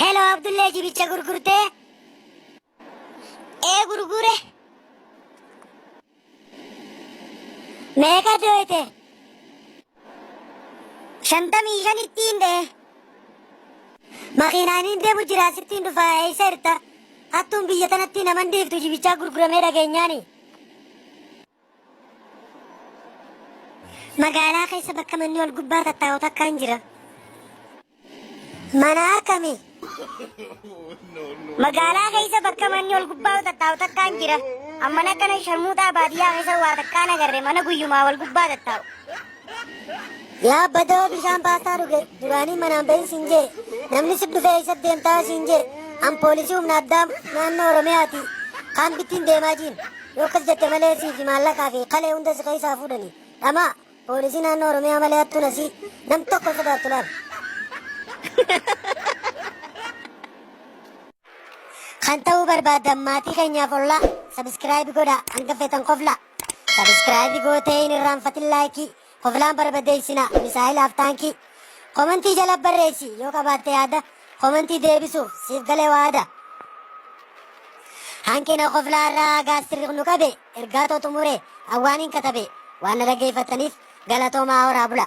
Hello, Abdullah Jibicha Gurgurte. Gurgure. Meka doite. Shantami Janitinde. Makinani de Mujirasitin to Fai Serta. Atum Biyatanatina Mandi to Jibicha Gurgramera Ganyani. Magala kay sa Bakamanol Gubata Tauta Kanjira. Mana kami. Magala kay sa Bakamanol Gubata Tauta Kanjira. Amana ka na Sharmuda Badia kay sa Watakana Gare Managuyumawal Gubata Tau. Ya bado bishan pastaruge durani manambe sinje namni sibdu fe isat denta sinje am polisi nadam nanno romeati kan bitin demajin yokas jette male si jimalla kafi khale unda se kai safudani ama polisi nanno rome amale atunasi nam tokko sada tulan khantau barbadam mati kanya folla subscribe goda anga fetan kofla subscribe gote in ram fatil like Kovlan barbadesina misail aftanki commenti jala barresi yo kabate ada commenti debisu sif gale wada hankina kovlara gasri nukabe ergato tumure awanin katabe wana lagay fatanif galato ma ora bula